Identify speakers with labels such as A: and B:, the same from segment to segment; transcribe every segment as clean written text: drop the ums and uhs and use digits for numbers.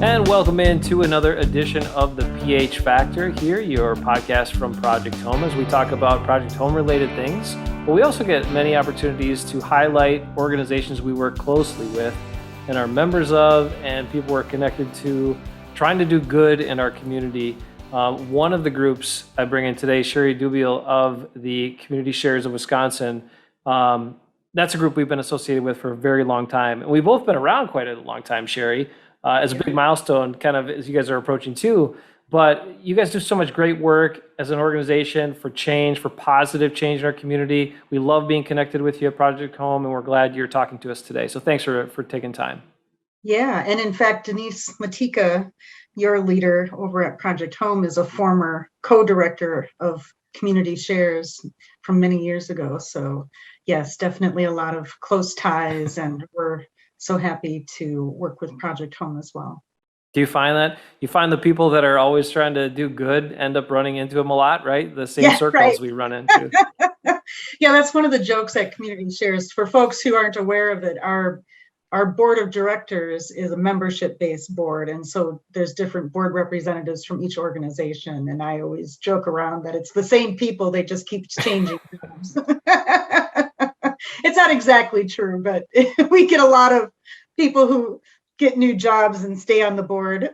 A: And welcome into another edition of the PH Factor here, your podcast from Project Home, as we talk about Project Home related things. But we also get many opportunities to highlight organizations we work closely with and are members of, and people we're connected to, trying to do good in our community. One of the groups I bring in today, Cheri Dubiel of the Community Shares of Wisconsin. That's a group we've been associated with for a very long time. And we've both been around quite a long time, Cheri. As a big milestone, kind of as you guys are approaching too. But you guys do so much great work as an organization for change, for positive change in our community. We love being connected with you at Project Home, and we're glad you're talking to us today. So thanks for taking time.
B: Yeah, and in fact, Denise Matika, your leader over at Project Home, is a former co-director of Community Shares from many years ago. So yes, definitely a lot of close ties, and we're so happy to work with Project Home as well.
A: Do you find that? You find the people that are always trying to do good end up running into them a lot, right? The same circles right. We run into.
B: Yeah, that's one of the jokes at Community Shares. For folks who aren't aware of it, our board of directors is a membership-based board, and so there's different board representatives from each organization, and I always joke around that it's the same people, they just keep changing jobs. It's not exactly true, but we get a lot of people who get new jobs and stay on the board.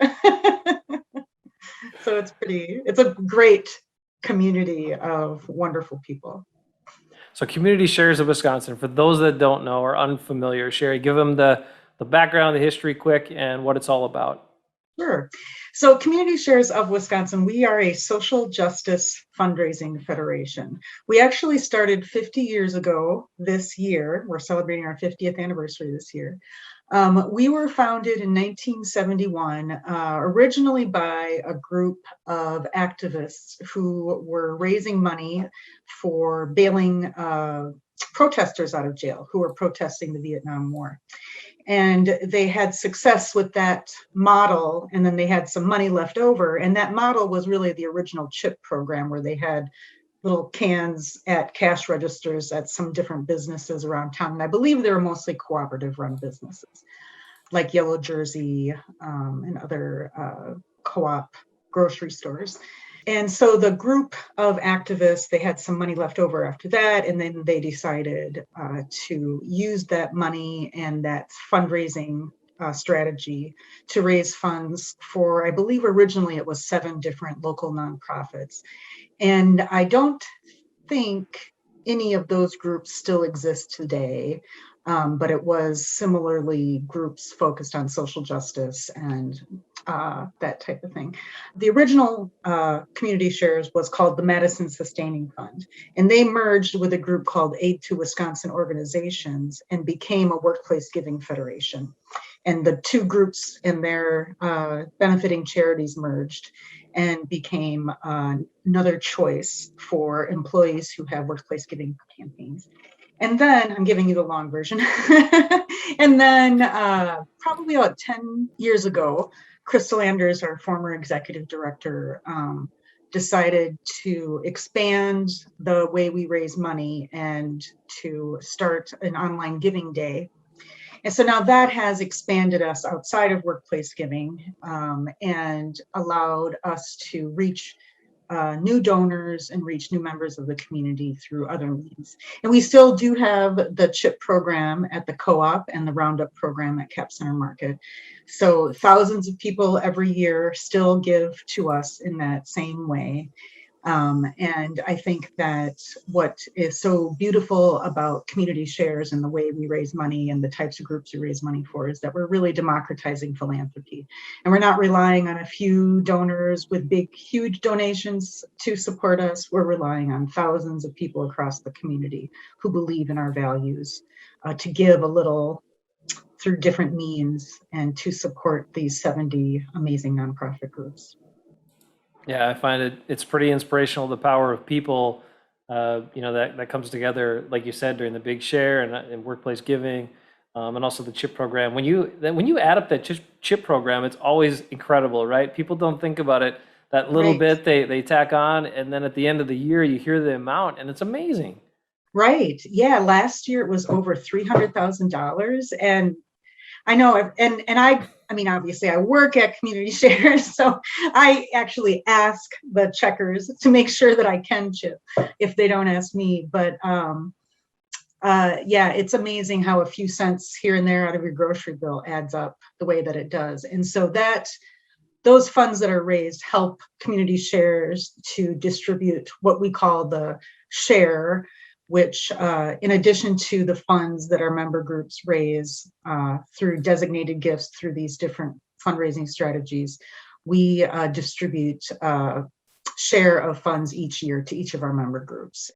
B: So it's a great community of wonderful people.
A: So Community Shares of Wisconsin, for those that don't know or unfamiliar, Cheri, give them the background, the history quick, and what it's all about.
B: Sure. So Community Shares of Wisconsin, we are a social justice fundraising federation. We actually started 50 years ago this year. We're celebrating our 50th anniversary this year. We were founded in 1971, originally by a group of activists who were raising money for bailing protesters out of jail who were protesting the Vietnam War. And they had success with that model, and then they had some money left over. And that model was really the original CHIP program, where they had little cans at cash registers at some different businesses around town. And I believe they were mostly cooperative run businesses like Yellow Jersey and other co-op grocery stores. And so the group of activists, they had some money left over after that, and then they decided to use that money and that fundraising strategy to raise funds for, I believe originally it was 7 different local nonprofits. And I don't think any of those groups still exist today, but it was similarly groups focused on social justice and that type of thing. The original Community Shares was called the Madison Sustaining Fund, and they merged with a group called Aid to Wisconsin Organizations and became a workplace giving federation. And the two groups and their benefiting charities merged and became another choice for employees who have workplace giving campaigns. And then, I'm giving you the long version, and then probably about 10 years ago, Crystal Anders, our former executive director, decided to expand the way we raise money and to start an online giving day. And so now that has expanded us outside of workplace giving and allowed us to reach new donors and reach new members of the community through other means. And we still do have the CHIP program at the co-op and the Roundup program at Cap Center Market. So thousands of people every year still give to us in that same way. And I think that what is so beautiful about Community Shares and the way we raise money and the types of groups we raise money for is that we're really democratizing philanthropy. And we're not relying on a few donors with big, huge donations to support us. We're relying on thousands of people across the community who believe in our values to give a little through different means and to support these 70 amazing nonprofit groups.
A: Yeah, I find it's pretty inspirational, the power of people, that comes together, like you said, during the Big Share and workplace giving, and also the CHIP program. When you add up that CHIP program, it's always incredible, right? People don't think about it. That little bit they tack on, and then at the end of the year, you hear the amount, and it's amazing.
B: Right. Yeah. Last year it was over $300,000, and I know, and I mean, obviously, I work at Community Shares, so I actually ask the checkers to make sure that I can chip if they don't ask me. But yeah, it's amazing how a few cents here and there out of your grocery bill adds up the way that it does. And so those funds that are raised help Community Shares to distribute what we call the share, which in addition to the funds that our member groups raise through designated gifts through these different fundraising strategies, we distribute a share of funds each year to each of our member groups.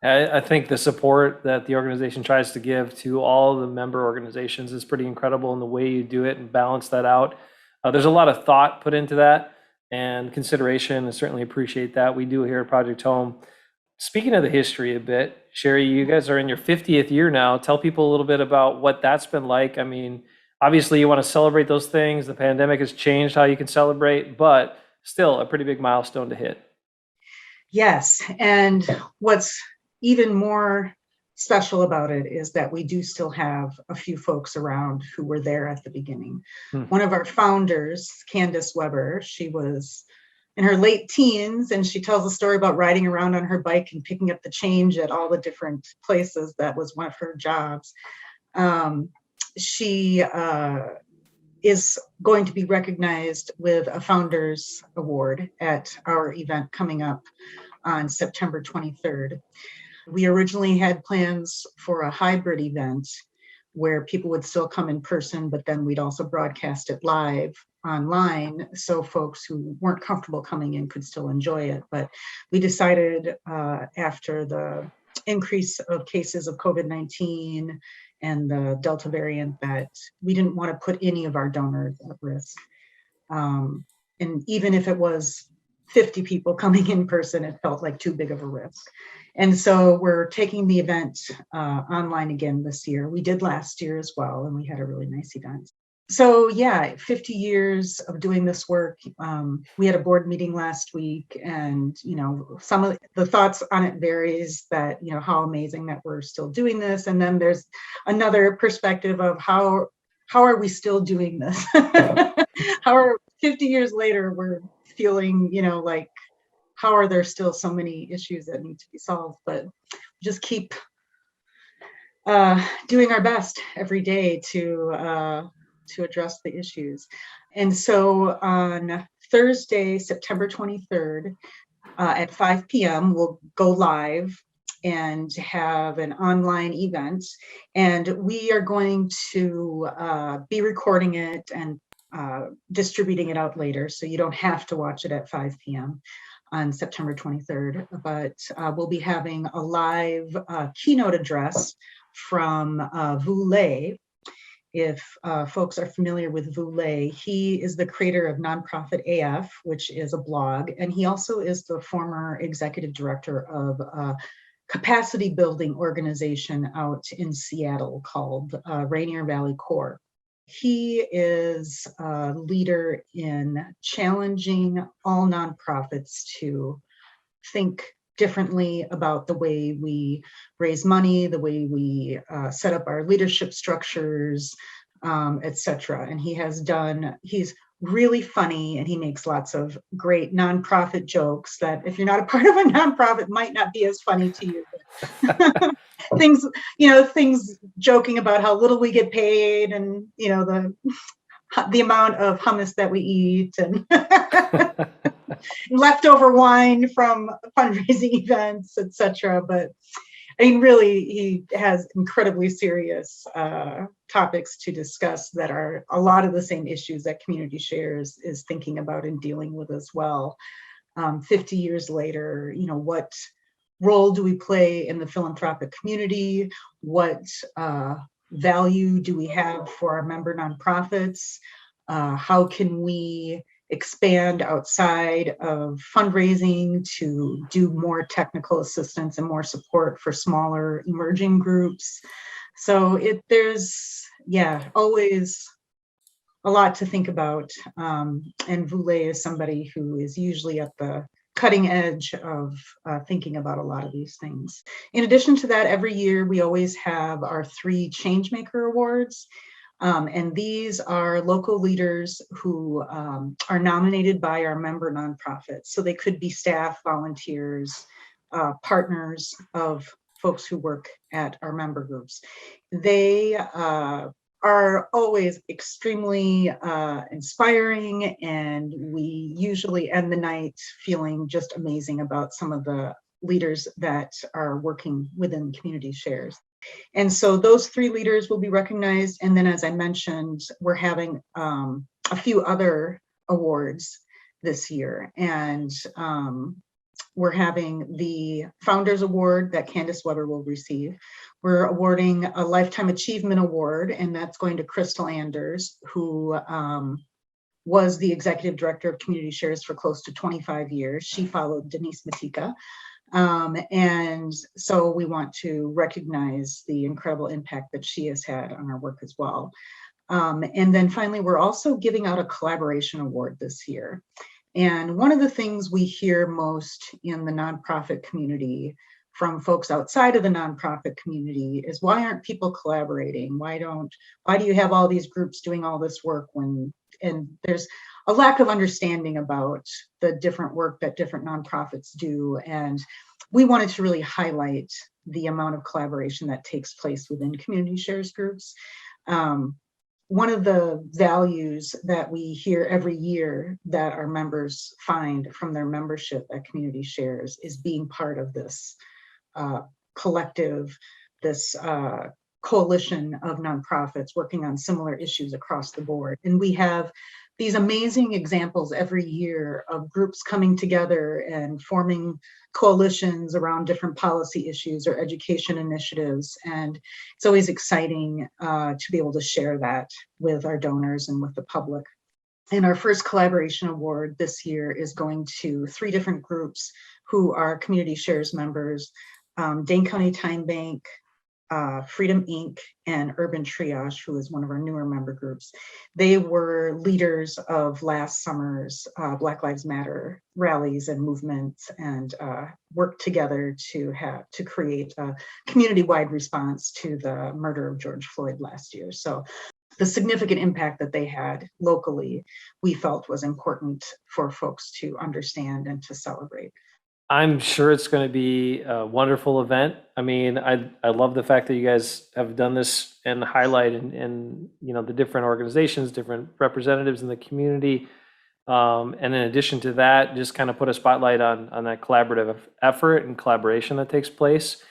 A: I think the support that the organization tries to give to all the member organizations is pretty incredible in the way you do it and balance that out. There's a lot of thought put into that and consideration, and certainly appreciate that. We do here at Project Home. Speaking of the history a bit, Cheri, you guys are in your 50th year now. Tell people a little bit about what that's been like. I mean, obviously you want to celebrate those things. The pandemic has changed how you can celebrate, but still a pretty big milestone to hit.
B: Yes, and what's even more special about it is that we do still have a few folks around who were there at the beginning. One of our founders, Candace Weber, she was in her late teens, and she tells a story about riding around on her bike and picking up the change at all the different places. That was one of her jobs. She is going to be recognized with a Founders Award at our event coming up on September 23rd. We originally had plans for a hybrid event where people would still come in person, but then we'd also broadcast it live online so folks who weren't comfortable coming in could still enjoy it. But we decided after the increase of cases of COVID-19 and the Delta variant that we didn't want to put any of our donors at risk. And even if it was 50 people coming in person, it felt like too big of a risk. And so we're taking the event online again this year. We did last year as well, and we had a really nice event. So yeah, 50 years of doing this work. We had a board meeting last week, and some of the thoughts on it varies. That how amazing that we're still doing this, and then there's another perspective of how are we still doing this? How are 50 years later we're feeling like how are there still so many issues that need to be solved? But just keep doing our best every day to address the issues. And so on Thursday, September 23rd at 5 p.m., we'll go live and have an online event. And we are going to be recording it and distributing it out later. So you don't have to watch it at 5 p.m. on September 23rd, but we'll be having a live keynote address from Vu Le. If folks are familiar with Vu Le, he is the creator of Nonprofit AF, which is a blog, and he also is the former executive director of a capacity building organization out in Seattle called Rainier Valley Corps. He is a leader in challenging all nonprofits to think differently about the way we raise money, the way we set up our leadership structures, etc. And he's really funny, and he makes lots of great nonprofit jokes that if you're not a part of a nonprofit might not be as funny to you. things joking about how little we get paid, and the amount of hummus that we eat, and leftover wine from fundraising events, etc. But I mean, really, he has incredibly serious topics to discuss that are a lot of the same issues that Community Shares is thinking about and dealing with as well. 50 years later, what role do we play in the philanthropic community? What value do we have for our member nonprofits? How can we expand outside of fundraising to do more technical assistance and more support for smaller emerging groups? So there's always a lot to think about. And Vu Le is somebody who is usually at the cutting edge of thinking about a lot of these things. In addition to that, every year we always have our 3 Changemaker Awards. And these are local leaders who are nominated by our member nonprofits. So they could be staff, volunteers, partners of folks who work at our member groups. They are always extremely inspiring, and we usually end the night feeling just amazing about some of the leaders that are working within Community Shares. And so those 3 leaders will be recognized. And then, as I mentioned, we're having a few other awards this year. And we're having the Founders Award that Candace Weber will receive. We're awarding a Lifetime Achievement Award, and that's going to Crystal Anders, who was the executive director of Community Shares for close to 25 years. She followed Denise Matika. And so we want to recognize the incredible impact that she has had on our work as well. And then finally, we're also giving out a collaboration award this year. And one of the things we hear most in the nonprofit community from folks outside of the nonprofit community is, why aren't people collaborating? Why do you have all these groups doing all this work and there's a lack of understanding about the different work that different nonprofits do. And we wanted to really highlight the amount of collaboration that takes place within Community Shares groups. One of the values that we hear every year that our members find from their membership at Community Shares is being part of this collective, this coalition of nonprofits working on similar issues across the board. And we have these amazing examples every year of groups coming together and forming coalitions around different policy issues or education initiatives. And it's always exciting to be able to share that with our donors and with the public. And our first collaboration award this year is going to 3 different groups who are Community Shares members: Dane County Time Bank, Freedom Inc., and Urban Triage, who is one of our newer member groups. They were leaders of last summer's Black Lives Matter rallies and movements, and worked together to create a community-wide response to the murder of George Floyd last year. So the significant impact that they had locally, we felt was important for folks to understand and to celebrate.
A: I'm sure it's going to be a wonderful event. I mean, I love the fact that you guys have done this and highlight and the different organizations, different representatives in the community. And in addition to that, just kind of put a spotlight on that collaborative effort and collaboration that takes place.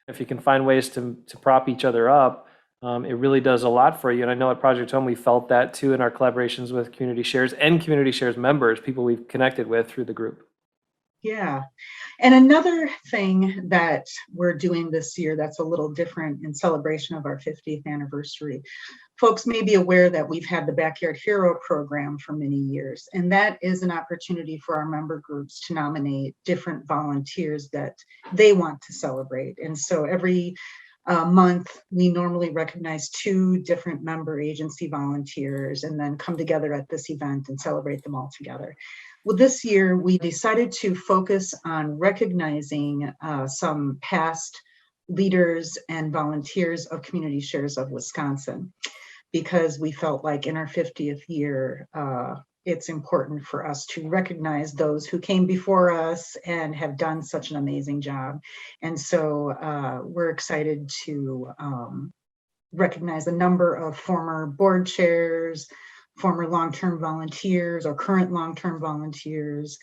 A: If you can find ways to prop each other up, it really does a lot for you. And I know at Project Home, we felt that too in our collaborations with Community Shares and Community Shares members, people we've connected with through the group.
B: Yeah. And another thing that we're doing this year that's a little different in celebration of our 50th anniversary, folks may be aware that we've had the Backyard Hero program for many years, and that is an opportunity for our member groups to nominate different volunteers that they want to celebrate. And so every month, we normally recognize 2 different member agency volunteers and then come together at this event and celebrate them all together. Well, this year, we decided to focus on recognizing some past leaders and volunteers of Community Shares of Wisconsin, because we felt like in our 50th year, it's important for us to recognize those who came before us and have done such an amazing job. And so we're excited to recognize a number of former board chairs, former long-term volunteers or current long-term volunteers.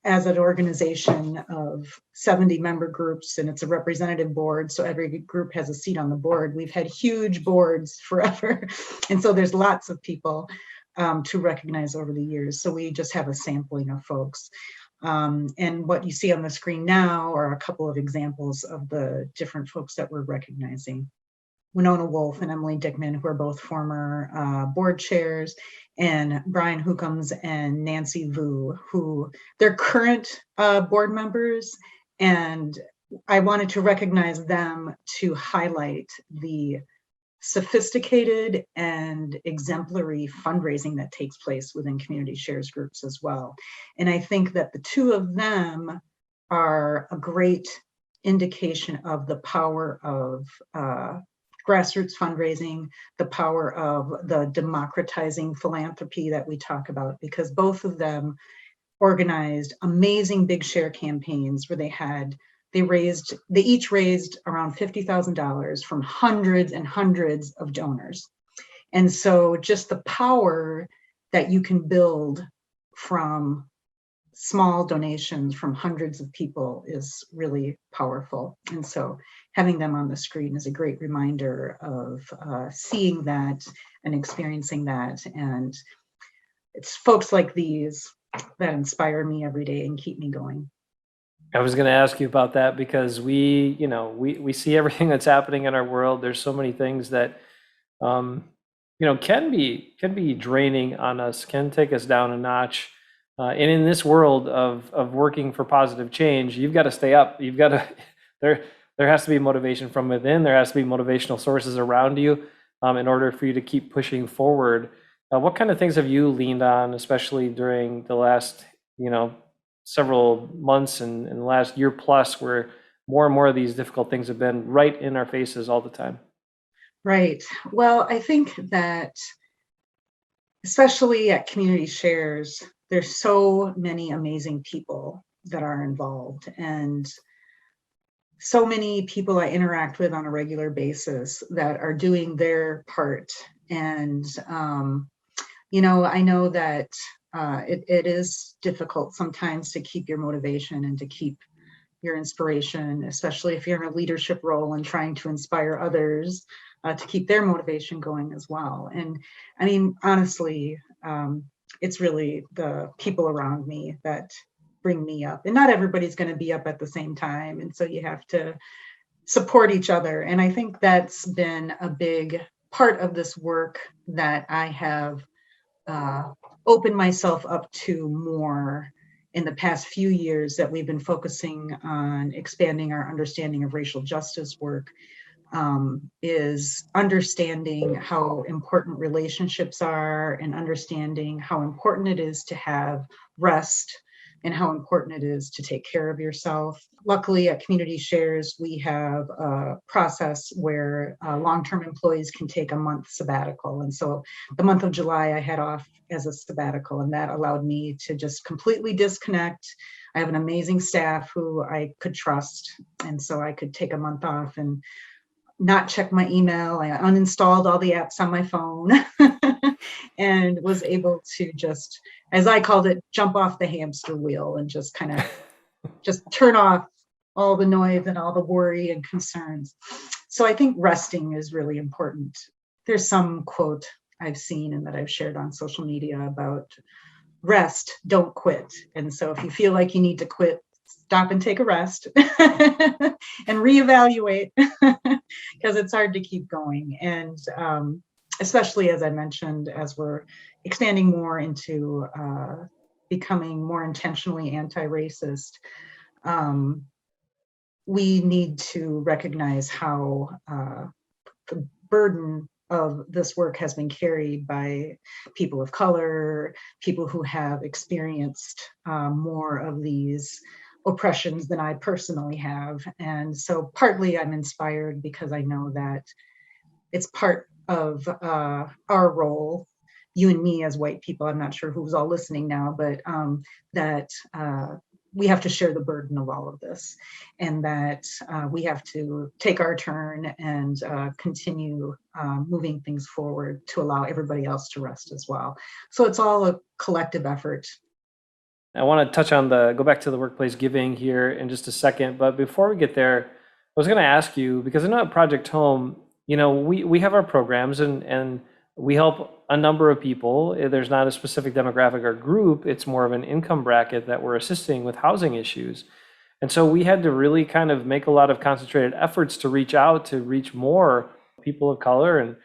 B: As an organization of 70 member groups, and it's a representative board, so every group has a seat on the board. We've had huge boards forever, and so there's lots of people to recognize over the years. So we just have a sampling of folks. And what you see on the screen now are a couple of examples of the different folks that we're recognizing. Winona Wolf and Emily Dickman, who are both former board chairs, and Brian Hookums and Nancy Vu, who they're current board members. And I wanted to recognize them to highlight the sophisticated and exemplary fundraising that takes place within Community Shares groups as well. And I think that the 2 of them are a great indication of the power of grassroots fundraising, the power of the democratizing philanthropy that we talk about, because both of them organized amazing big share campaigns where they each raised around $50,000 from hundreds and hundreds of donors. And so just the power that you can build from small donations from hundreds of people is really powerful. And so having them on the screen is a great reminder of seeing that and experiencing that. And it's folks like these that inspire me every day and keep me going.
A: I was going to ask you about that because we see everything that's happening in our world. There's so many things that can be draining on us, can take us down a notch. And in this world of working for positive change, you've got to stay up. You've got to there has to be motivation from within. There has to be motivational sources around you in order for you to keep pushing forward. What kind of things have you leaned on, especially during the last several months and the last year plus, where more and more of these difficult things have been right in our faces all the time?
B: Right. Well, I think that especially at Community Shares, there's so many amazing people that are involved, and so many people I interact with on a regular basis that are doing their part. And, I know that it is difficult sometimes to keep your motivation and to keep your inspiration, especially if you're in a leadership role and trying to inspire others to keep their motivation going as well. And I mean, honestly, it's really the people around me that bring me up. And not everybody's going to be up at the same time. And so you have to support each other. And I think that's been a big part of this work that I have opened myself up to more in the past few years, that we've been focusing on expanding our understanding of racial justice work, is understanding how important relationships are and understanding how important it is to have rest and how important it is to take care of yourself. Luckily, at Community Shares, we have a process where long-term employees can take a month sabbatical. And so the month of July, I had off as a sabbatical, and that allowed me to just completely disconnect. I have an amazing staff who I could trust. And so I could take a month off and not check my email. I uninstalled all the apps on my phone and was able to just, as I called it, jump off the hamster wheel and just kind of just turn off all the noise and all the worry and concerns. So I think resting is really important. There's some quote I've seen and that I've shared on social media about rest, don't quit. And so if you feel like you need to quit, stop and take a rest and reevaluate, because it's hard to keep going. And especially, as I mentioned, as we're expanding more into becoming more intentionally anti-racist, we need to recognize how the burden of this work has been carried by people of color, people who have experienced more of these oppressions than I personally have. And so partly I'm inspired because I know that it's part of our role, you and me as white people. I'm not sure who's all listening now, but that we have to share the burden of all of this, and that we have to take our turn and continue moving things forward to allow everybody else to rest as well. So it's all a collective effort.
A: I want to touch on go back to the workplace giving here in just a second. But before we get there, I was going to ask you, because I know at Project Home, we have our programs and we help a number of people. There's not a specific demographic or group. It's more of an income bracket that we're assisting with housing issues. And so we had to really kind of make a lot of concentrated efforts to reach out, to reach more people of color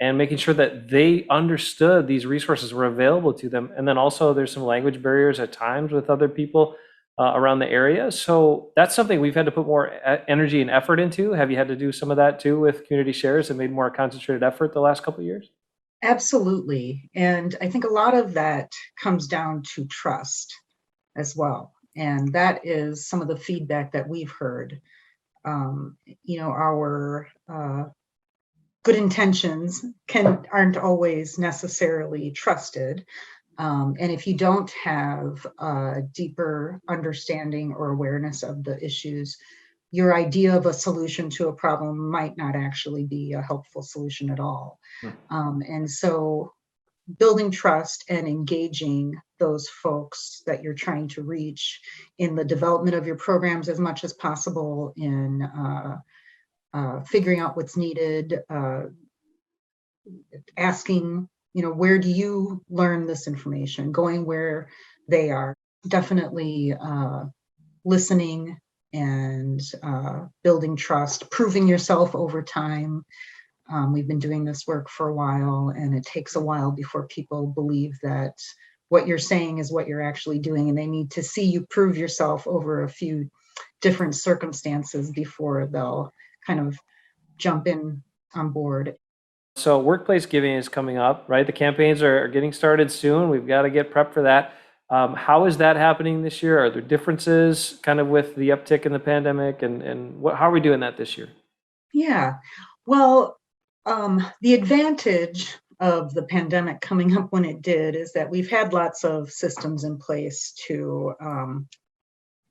A: and making sure that they understood these resources were available to them. And then also there's some language barriers at times with other people around the area. So that's something we've had to put more energy and effort into. Have you had to do some of that too with Community Shares and made more concentrated effort the last couple of years?
B: Absolutely. And I think a lot of that comes down to trust as well. And that is some of the feedback that we've heard. Our good intentions aren't always necessarily trusted. And if you don't have a deeper understanding or awareness of the issues, your idea of a solution to a problem might not actually be a helpful solution at all. And so building trust and engaging those folks that you're trying to reach in the development of your programs as much as possible, in figuring out what's needed, asking, where do you learn this information, going where they are, definitely listening and building trust, proving yourself over time. We've been doing this work for a while, and it takes a while before people believe that what you're saying is what you're actually doing, and they need to see you prove yourself over a few different circumstances before they'll kind of jump in on board.
A: So workplace giving is coming up, right? The campaigns are getting started soon. We've got to get prepped for that. How is that happening this year? Are there differences kind of with the uptick in the pandemic, and how are we doing that this year?
B: Yeah, well, the advantage of the pandemic coming up when it did is that we've had lots of systems in place to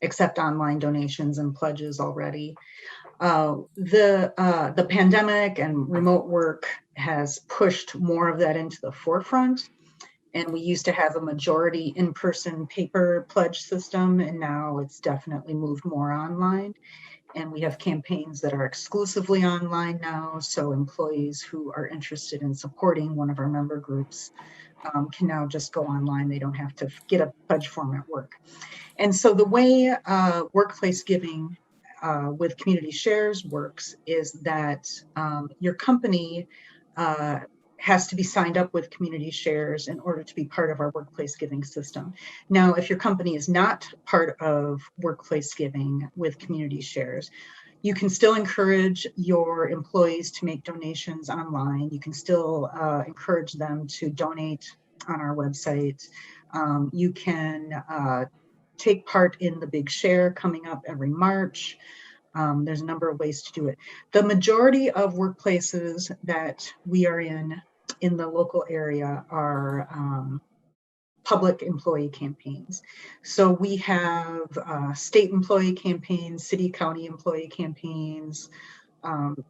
B: accept online donations and pledges already. The pandemic and remote work has pushed more of that into the forefront. And we used to have a majority in-person paper pledge system, and now it's definitely moved more online. And we have campaigns that are exclusively online now. So employees who are interested in supporting one of our member groups can now just go online. They don't have to get a pledge form at work. And so the way workplace giving with community shares works is that your company has to be signed up with community shares in order to be part of our workplace giving system. Now, if your company is not part of workplace giving with community shares, you can still encourage your employees to make donations online. You can still encourage them to donate on our website. You can take part in the big share coming up every March. There's a number of ways to do it. The majority of workplaces that we are in the local area are public employee campaigns. So we have state employee campaigns, city, county employee campaigns,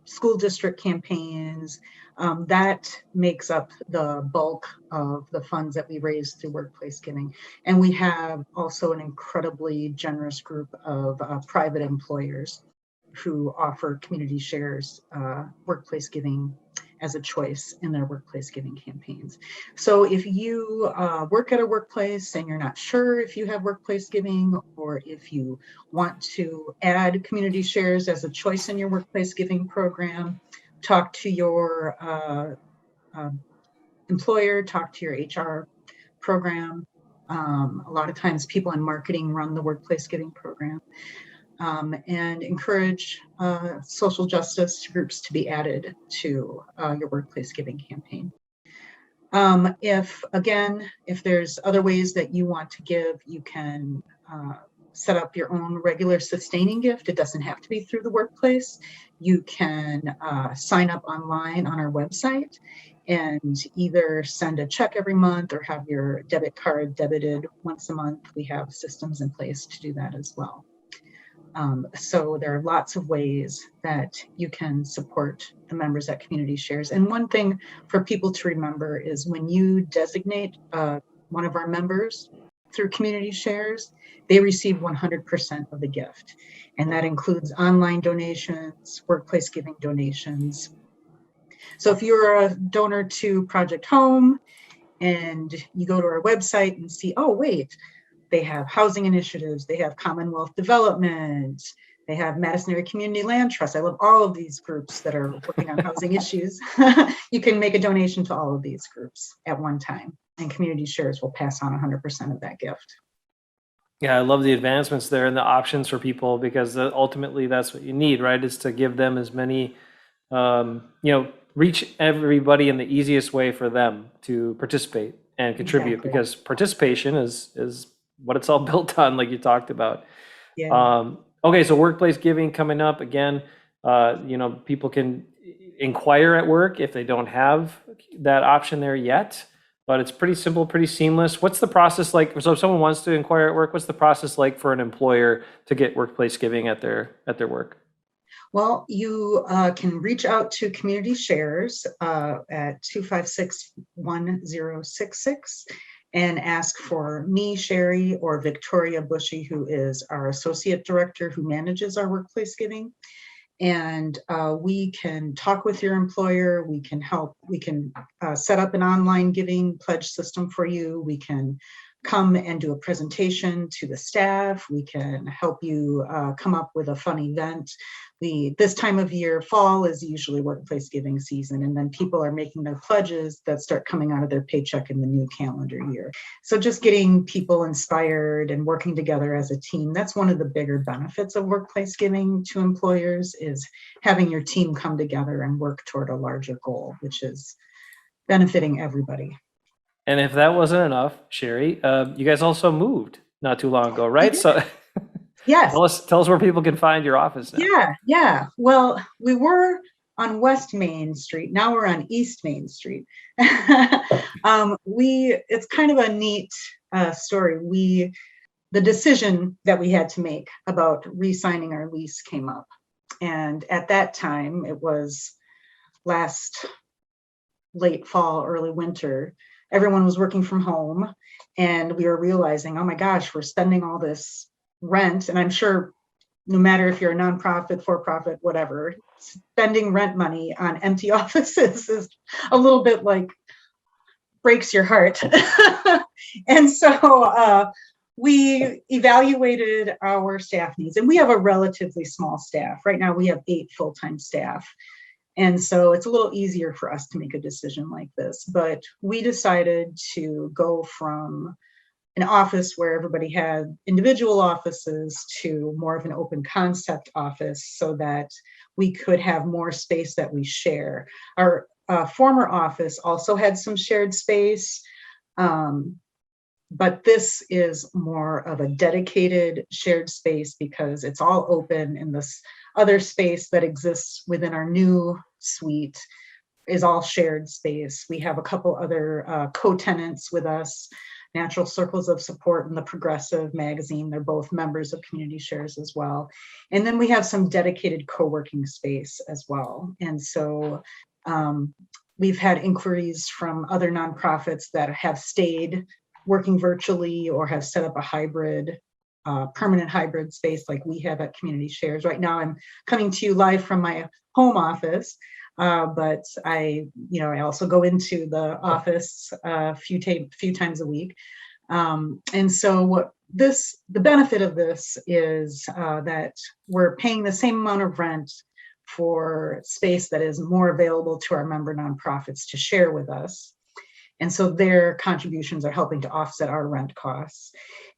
B: school district campaigns. That makes up the bulk of the funds that we raise through workplace giving. And we have also an incredibly generous group of private employers who offer community shares workplace giving as a choice in their workplace giving campaigns. So if you work at a workplace and you're not sure if you have workplace giving, or if you want to add community shares as a choice in your workplace giving program, talk to your employer, talk to your HR program. A lot of times people in marketing run the workplace giving program. And encourage social justice groups to be added to your workplace giving campaign. If there's other ways that you want to give, you can set up your own regular sustaining gift. It doesn't have to be through the workplace. You can sign up online on our website and either send a check every month or have your debit card debited once a month. We have systems in place to do that as well. So there are lots of ways that you can support the members at Community Shares. And one thing for people to remember is when you designate one of our members through Community Shares, they receive 100% of the gift. And that includes online donations, workplace giving donations. So if you're a donor to Project Home and you go to our website and see, oh, wait, they have housing initiatives, they have Commonwealth Development, they have Madison Area Community Land Trust. I love all of these groups that are working on housing issues. You can make a donation to all of these groups at one time, and Community Shares will pass on 100% of that gift.
A: Yeah, I love the advancements there and the options for people, because ultimately that's what you need, right? Is to give them as many, reach everybody in the easiest way for them to participate and contribute,
B: Exactly.
A: because participation is what it's all built on, like you talked about.
B: Yeah.
A: Okay, so workplace giving coming up again. People can inquire at work if they don't have that option there yet. But it's pretty simple, pretty seamless. What's the process like? So if someone wants to inquire at work, what's the process like for an employer to get workplace giving at their work?
B: Well, you can reach out to Community Shares at 256-1066 and ask for me, Cheri, or Victoria Bushy, who is our associate director who manages our workplace giving. And we can talk with your employer. We can help. We can set up an online giving pledge system for you. We can come and do a presentation to the staff. We can help you come up with a fun event. This time of year, fall, is usually workplace giving season, and then people are making their pledges that start coming out of their paycheck in the new calendar year. So just getting people inspired and working together as a team, that's one of the bigger benefits of workplace giving to employers, is having your team come together and work toward a larger goal, which is benefiting everybody.
A: And if that wasn't enough, Cheri, you guys also moved not too long ago, right? So
B: Yes.
A: tell us where people can find your office now.
B: Yeah. Well, we were on West Main Street. Now we're on East Main Street. It's kind of a neat story. The decision that we had to make about re-signing our lease came up. And at that time, it was last late fall, early winter, everyone was working from home, and we were realizing, oh my gosh, we're spending all this rent. And I'm sure no matter if you're a nonprofit, for-profit, whatever, spending rent money on empty offices is a little bit like breaks your heart. And so we evaluated our staff needs, and we have a relatively small staff. Right now we have 8 full-time staff. And so it's a little easier for us to make a decision like this. But we decided to go from an office where everybody had individual offices to more of an open concept office, so that we could have more space that we share. Our former office also had some shared space, but this is more of a dedicated shared space because it's all open, and this other space that exists within our new suite is all shared space. We have a couple other co-tenants with us, Natural Circles of Support and the Progressive magazine. They're both members of Community Shares as well. And then we have some dedicated co-working space as well. And so we've had inquiries from other nonprofits that have stayed working virtually or have set up a hybrid, permanent hybrid space like we have at Community Shares. Right now I'm coming to you live from my home office, but I also go into the office a few times a week. And so the benefit of this is that we're paying the same amount of rent for space that is more available to our member nonprofits to share with us. And so their contributions are helping to offset our rent costs.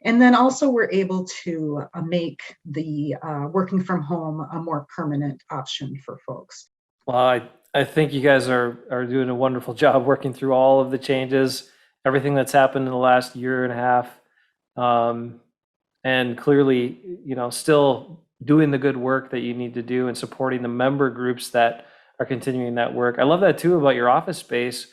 B: And then also we're able to make the working from home a more permanent option for folks.
A: Well, I think you guys are doing a wonderful job working through all of the changes, everything that's happened in the last year and a half. And clearly, still doing the good work that you need to do and supporting the member groups that are continuing that work. I love that too about your office space.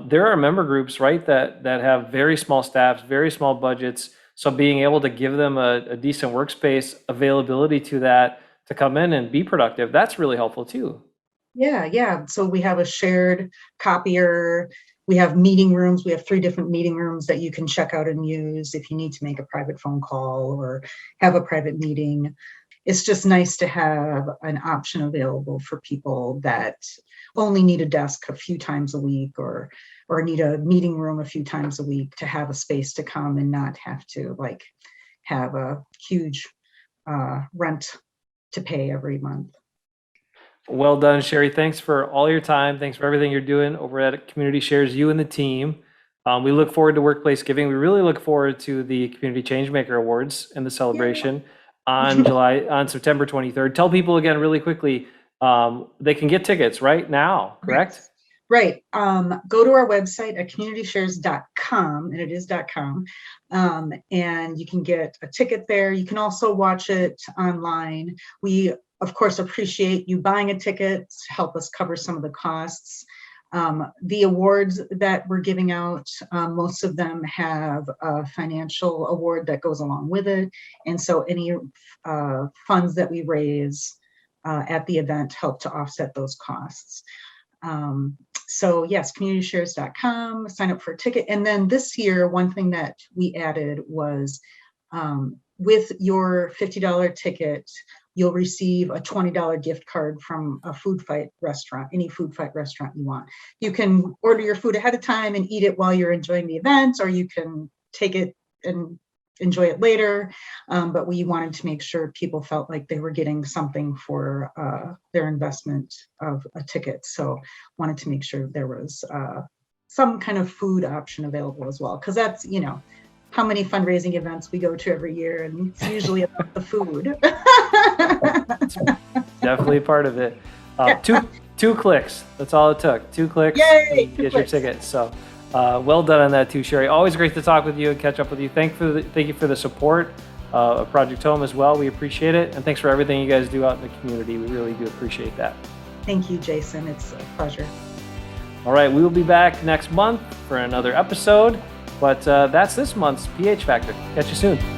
A: There are member groups, right, that have very small staffs, very small budgets. So being able to give them a decent workspace availability to that, to come in and be productive, that's really helpful too.
B: Yeah. So we have a shared copier. We have meeting rooms. We have 3 different meeting rooms that you can check out and use if you need to make a private phone call or have a private meeting. It's just nice to have an option available for people that only need a desk a few times a week or need a meeting room a few times a week, to have a space to come and not have to have a huge rent to pay every month.
A: Well done, Cheri. Thanks for all your time. Thanks for everything you're doing over at Community Shares, you and the team. We look forward to Workplace Giving. We really look forward to the Community Changemaker Awards and the celebration on September 23rd. Tell people again really quickly, they can get tickets right now, correct?
B: Right. Go to our website at communityshares.com, and it is .com, and you can get a ticket there. You can also watch it online. We of course, appreciate you buying a ticket to help us cover some of the costs. The awards that we're giving out, most of them have a financial award that goes along with it. And so any funds that we raise at the event help to offset those costs. So yes, communityshares.com, sign up for a ticket. And then this year, one thing that we added was with your $50 ticket, you'll receive a $20 gift card from a food fight restaurant, any food fight restaurant you want. You can order your food ahead of time and eat it while you're enjoying the event, or you can take it and enjoy it later. But we wanted to make sure people felt like they were getting something for their investment of a ticket. So wanted to make sure there was some kind of food option available as well. Because that's, you know, how many fundraising events we go to every year, and it's usually about the food.
A: Definitely part of it. Two clicks. That's all it took. 2 clicks.
B: Yay!
A: To get your ticket. So well done on that too, Cheri. Always great to talk with you and catch up with you. Thank you for the support of Project Home as well. We appreciate it. And thanks for everything you guys do out in the community. We really do appreciate that.
B: Thank you, Jason. It's a pleasure.
A: All right. We will be back next month for another episode. But that's this month's PH Factor. Catch you soon.